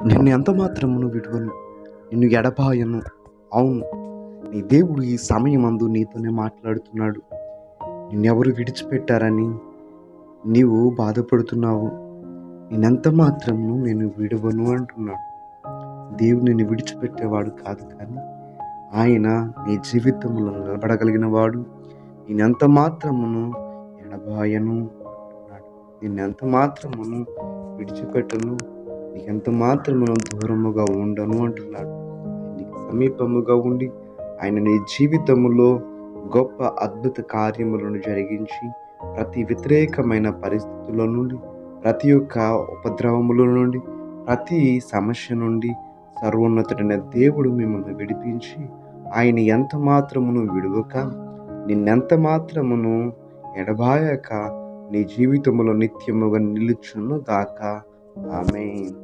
నిన్ను ఎంత మాత్రమును విడువను, నిన్ను ఎడబాయను. అవును, నీ దేవుడు ఈ సమయమందు నీతోనే మాట్లాడుతున్నాడు. నిన్నెవరు విడిచిపెట్టారని నీవు బాధపడుతున్నావు. నేనెంత మాత్రమును నేను విడువను అంటున్నాడు. దేవుడు నిన్ను విడిచిపెట్టేవాడు కాదు, కానీ ఆయన నీ జీవితంలో నిలబడగలిగిన వాడు. నేనెంత మాత్రమును ఎడబాయను అంటున్నాడు. నిన్నెంత మాత్రమును విడిచిపెట్టను, నీకెంత మాత్రమును దూరముగా ఉండను అంటున్నాడు. నీకు సమీపముగా ఉండి ఆయన నీ జీవితములో గొప్ప అద్భుత కార్యములను జరిగించి ప్రతి వ్యతిరేకమైన పరిస్థితుల నుండి, ప్రతి ఒక్క ఉపద్రవముల నుండి, ప్రతి సమస్య నుండి సర్వోన్నతుడైన దేవుడు మిమ్మల్ని విడిపించి ఆయన ఎంత మాత్రమును విడువక, నిన్నెంత మాత్రమును ఎడబాయక నీ జీవితములో నిత్యముగా నిలుచును గాక. ఆమేన్.